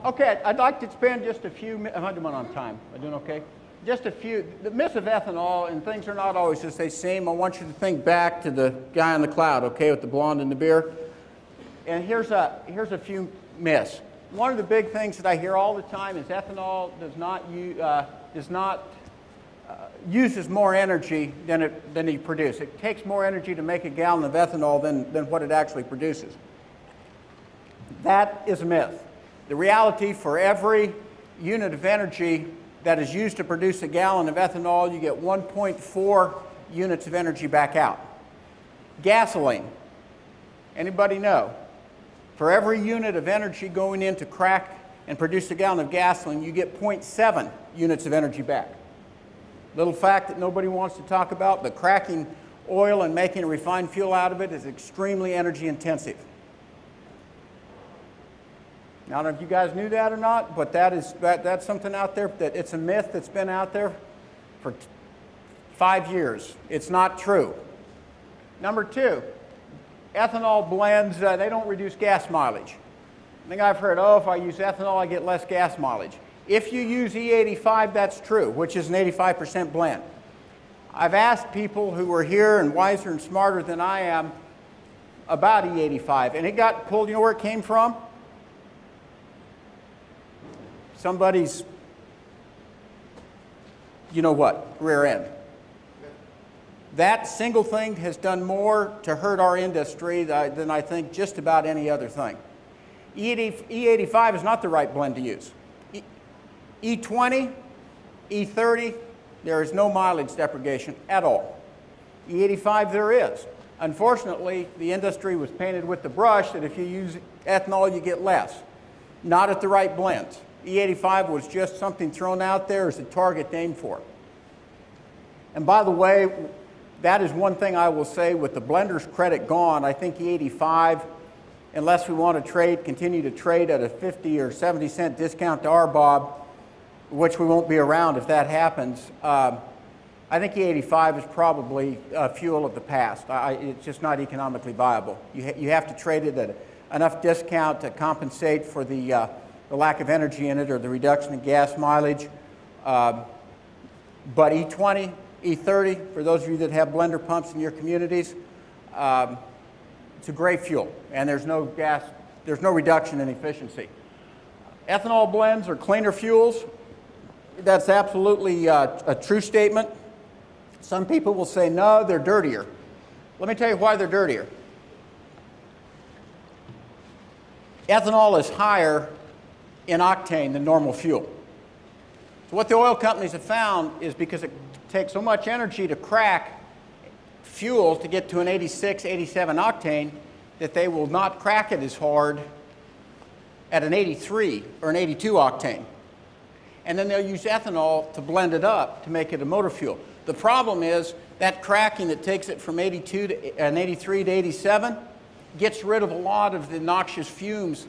Okay, I'd like to spend just a few minutes. Am I doing on time? Am I doing okay? Just a few. The myths of ethanol, and things are not always just the same. I want you to think back to the guy on the cloud, okay, with the blonde and the beard. And here's a few myths. One of the big things that I hear all the time is ethanol uses more energy than you produce. It takes more energy to make a gallon of ethanol than what it actually produces. That is a myth. The reality, for every unit of energy that is used to produce a gallon of ethanol, you get 1.4 units of energy back out. Gasoline. Anybody know? For every unit of energy going in to crack and produce a gallon of gasoline, you get 0.7 units of energy back. Little fact that nobody wants to talk about, but cracking oil and making a refined fuel out of it is extremely energy intensive. Now, I don't know if you guys knew that or not, but that's something out there that it's a myth that's been out there for 5 years. It's not true. Number two, ethanol blends, they don't reduce gas mileage. I think I've heard, oh, if I use ethanol, I get less gas mileage. If you use E85, that's true, which is an 85% blend. I've asked people who are here and wiser and smarter than I am about E85, and it got pulled. You know where it came from? Somebody's, you know what, rear end. That single thing has done more to hurt our industry than I think just about any other thing. E85 is not the right blend to use. E20, E30, there is no mileage degradation at all. E85 there is. Unfortunately, the industry was painted with the brush that if you use ethanol, you get less. Not at the right blends. E85 was just something thrown out there as a target named for. And by the way, that is one thing I will say with the blender's credit gone. I think E85, unless we want to continue to trade at a 50 or 70 cent discount to RBOB, which we won't be around if that happens, I think E85 is probably fuel of the past. It's just not economically viable. You have to trade it at enough discount to compensate for the lack of energy in it or the reduction in gas mileage. But E20, E30, for those of you that have blender pumps in your communities, it's a great fuel, and there's no reduction in efficiency. Ethanol blends are cleaner fuels. That's absolutely a true statement. Some people will say, no, they're dirtier. Let me tell you why they're dirtier. Ethanol is higher in octane than normal fuel. So what the oil companies have found is because it takes so much energy to crack fuel to get to an 86, 87 octane that they will not crack it as hard at an 83 or an 82 octane. And then they'll use ethanol to blend it up to make it a motor fuel. The problem is that cracking that takes it from 82 to an 83 to 87 gets rid of a lot of the noxious fumes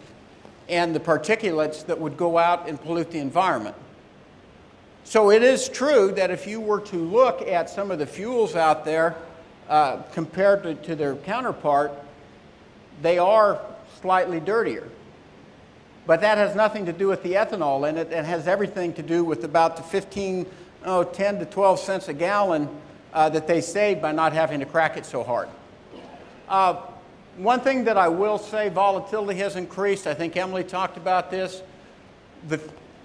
and the particulates that would go out and pollute the environment. So it is true that if you were to look at some of the fuels out there compared to their counterpart, they are slightly dirtier. But that has nothing to do with the ethanol in it. It has everything to do with about the 10 to 12 cents a gallon that they save by not having to crack it so hard. One thing that I will say, volatility has increased. I think Emily talked about this.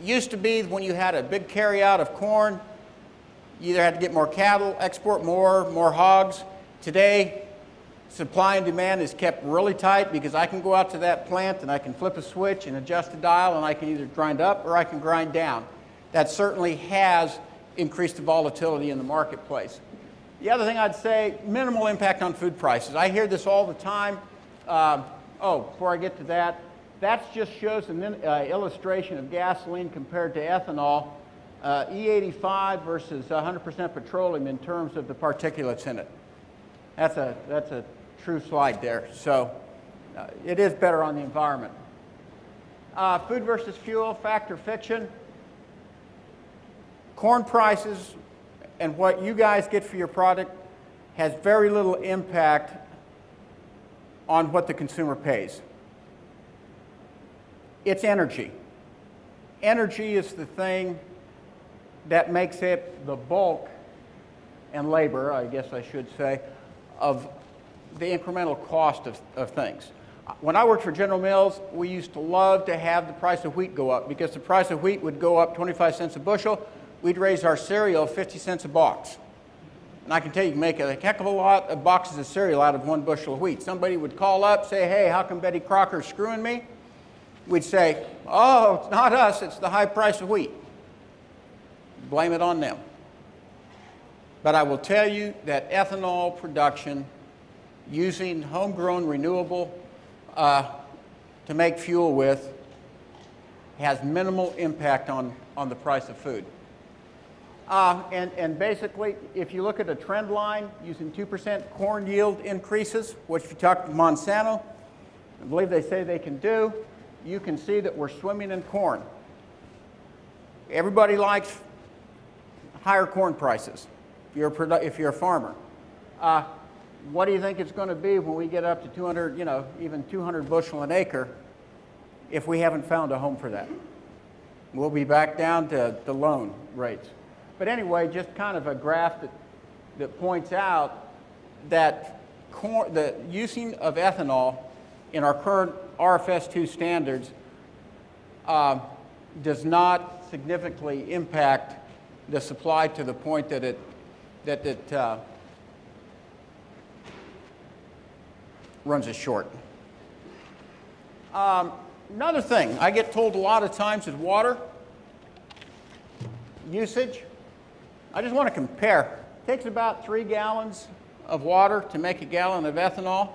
Used to be when you had a big carry-out of corn, you either had to get more cattle, export more hogs. Today, supply and demand is kept really tight because I can go out to that plant and I can flip a switch and adjust a dial and I can either grind up or I can grind down. That certainly has increased the volatility in the marketplace. The other thing I'd say, minimal impact on food prices. I hear this all the time. Before I get to that, that just shows an illustration of gasoline compared to ethanol, E85 versus 100% petroleum in terms of the particulates in it. That's a true slide there. So it is better on the environment. Food versus fuel, fact or fiction. Corn prices and what you guys get for your product has very little impact on what the consumer pays. It's energy. energy is the thing that makes it the bulk, and labor, I guess I should say, of the incremental cost of things. When I worked for General Mills, we used to love to have the price of wheat go up, because the price of wheat would go up 25 cents a bushel. We'd raise our cereal 50 cents a box. And I can tell you can make a heck of a lot of boxes of cereal out of 1 bushel of wheat. Somebody would call up, say, hey, how come Betty Crocker's screwing me? We'd say, oh, it's not us, it's the high price of wheat. Blame it on them. But I will tell you that ethanol production using homegrown renewable to make fuel with has minimal impact on the price of food. And basically, if you look at a trend line using 2% corn yield increases, which if you talk to Monsanto, I believe they say they can do, you can see that we're swimming in corn. Everybody likes higher corn prices if you're a farmer. What do you think it's going to be when we get up to 200, even 200 bushel an acre if we haven't found a home for that? We'll be back down to the loan rates. But anyway, just kind of a graph that points out that the using of ethanol in our current RFS2 standards does not significantly impact the supply to the point that it runs us short. Another thing I get told a lot of times is water usage. I just want to compare. It takes about 3 gallons of water to make a gallon of ethanol.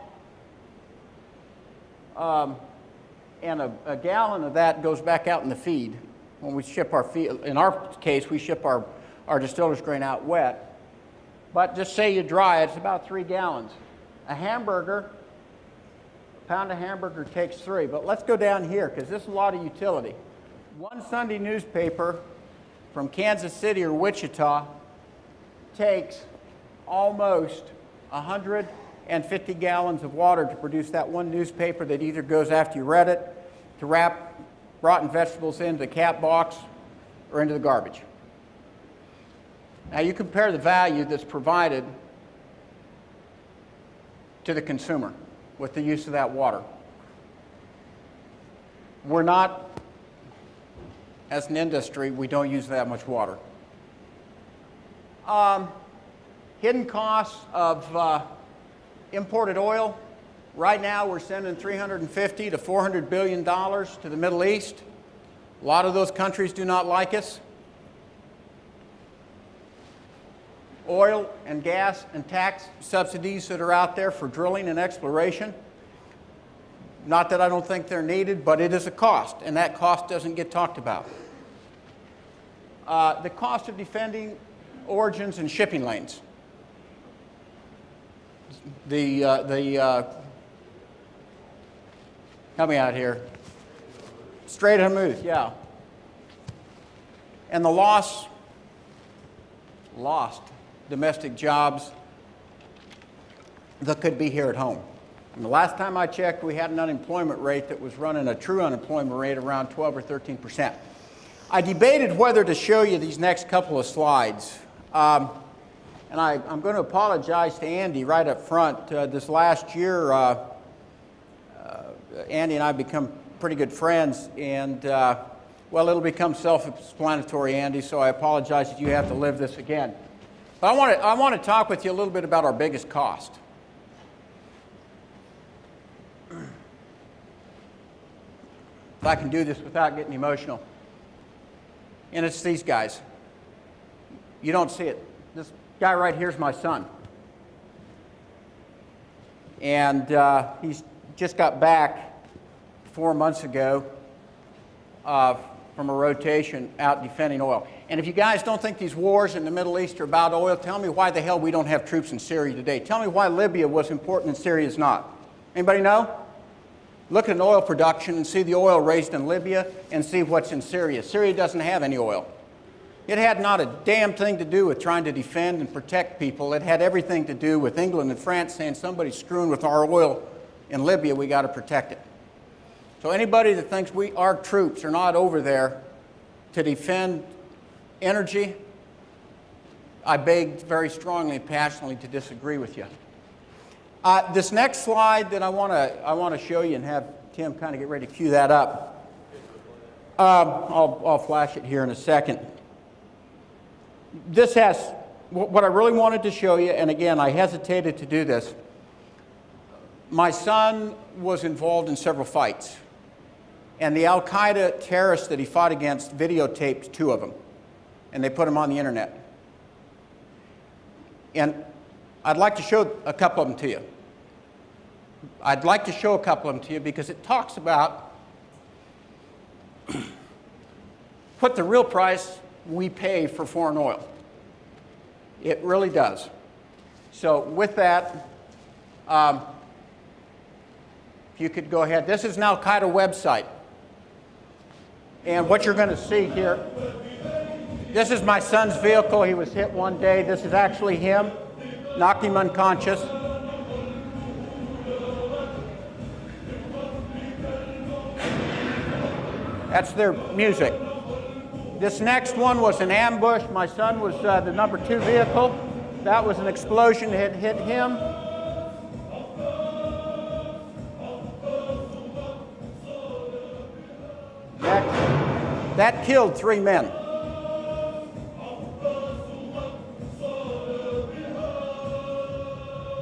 And a gallon of that goes back out in the feed when we ship our feed. In our case, we ship our distiller's grain out wet. But just say you dry it, it's about 3 gallons. A pound of hamburger takes 3. But let's go down here, because this is a lot of utility. One Sunday newspaper from Kansas City or Wichita takes almost 150 gallons of water to produce that one newspaper that either goes after you read it, to wrap rotten vegetables into the cat box, or into the garbage. Now you compare the value that's provided to the consumer with the use of that water. We're not, as an industry, we don't use that much water. Hidden costs of imported oil. Right now we're sending $350 to $400 billion to the Middle East. A lot of those countries do not like us. Oil and gas and tax subsidies that are out there for drilling and exploration. Not that I don't think they're needed, but it is a cost, and that cost doesn't get talked about. The cost of defending origins and shipping lanes. Help me out here. Strait of Hormuz, yeah. And the lost domestic jobs that could be here at home. And the last time I checked, we had an unemployment rate that was running a true unemployment rate around 12 or 13%. I debated whether to show you these next couple of slides. And I'm going to apologize to Andy right up front. This last year, Andy and I become pretty good friends, and well, it'll become self-explanatory, Andy, so I apologize that you have to live this again. But I want to talk with you a little bit about our biggest cost. If I can do this without getting emotional. And it's these guys. You don't see it. This guy right here is my son. And he's just got back 4 months ago from a rotation out defending oil. And if you guys don't think these wars in the Middle East are about oil, tell me why the hell we don't have troops in Syria today. Tell me why Libya was important and Syria is not. Anybody know? Look at oil production and see the oil raised in Libya and see what's in Syria. Syria doesn't have any oil. It had not a damn thing to do with trying to defend and protect people. It had everything to do with England and France saying somebody's screwing with our oil in Libya, we got to protect it. So anybody that thinks our troops are not over there to defend energy, I beg very strongly and passionately to disagree with you. This next slide that I want to show you and have Tim kind of get ready to cue that up. I'll flash it here in a second. This has what I really wanted to show you, and again, I hesitated to do this. My son was involved in several fights, and the Al-Qaeda terrorists that he fought against videotaped 2 of them, and they put them on the internet. And I'd like to show a couple of them to you. I'd like to show a couple of them to you because it talks about what the real price we pay for foreign oil. It really does. So with that, if you could go ahead. This is an Al-Qaeda website. And what you're going to see here, this is my son's vehicle. He was hit one day. This is actually him. Knocked him unconscious. That's their music. This next one was an ambush. My son was the number 2 vehicle. That was an explosion that hit him. That killed 3 men.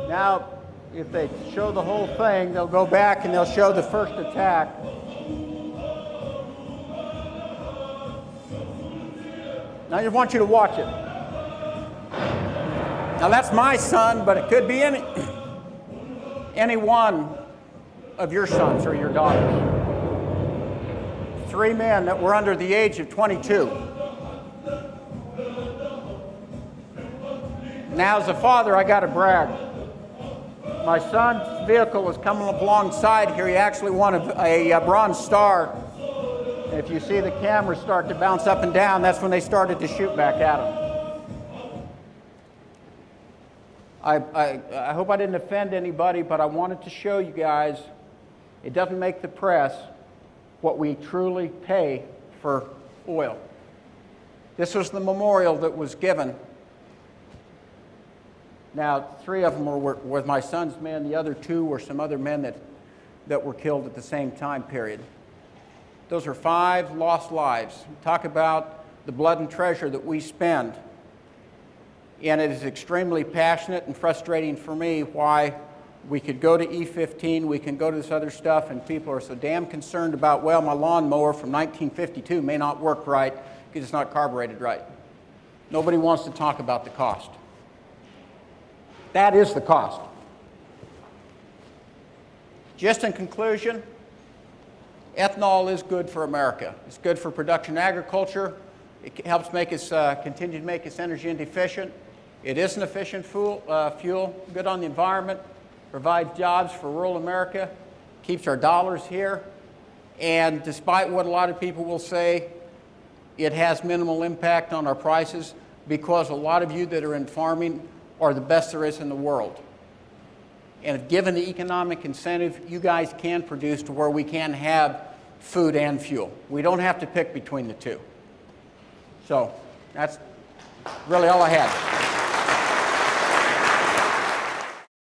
Now, if they show the whole thing, they'll go back and they'll show the first attack. Now, I just want you to watch it. Now, that's my son, but it could be any one of your sons or your daughters. 3 men that were under the age of 22. Now, as a father, I got to brag. My son's vehicle was coming alongside here. He actually won a Bronze Star. And if you see the camera start to bounce up and down, that's when they started to shoot back at him. I hope I didn't offend anybody, but I wanted to show you guys, it doesn't make the press what we truly pay for oil. This was the memorial that was given. Now, 3 of them were my son's men. The other 2 were some other men that were killed at the same time period. Those are 5 lost lives. Talk about the blood and treasure that we spend. And it is extremely passionate and frustrating for me why we could go to E15, we can go to this other stuff, and people are so damn concerned about, well, my lawnmower from 1952 may not work right because it's not carbureted right. Nobody wants to talk about the cost. That is the cost. Just in conclusion, ethanol is good for America. It's good for production agriculture. It helps make us continue to make us energy inefficient. It is an efficient fuel, good on the environment, provides jobs for rural America, keeps our dollars here, and despite what a lot of people will say, it has minimal impact on our prices because a lot of you that are in farming are the best there is in the world. And if given the economic incentive, you guys can produce to where we can have food and fuel. We don't have to pick between the 2. So that's really all I had.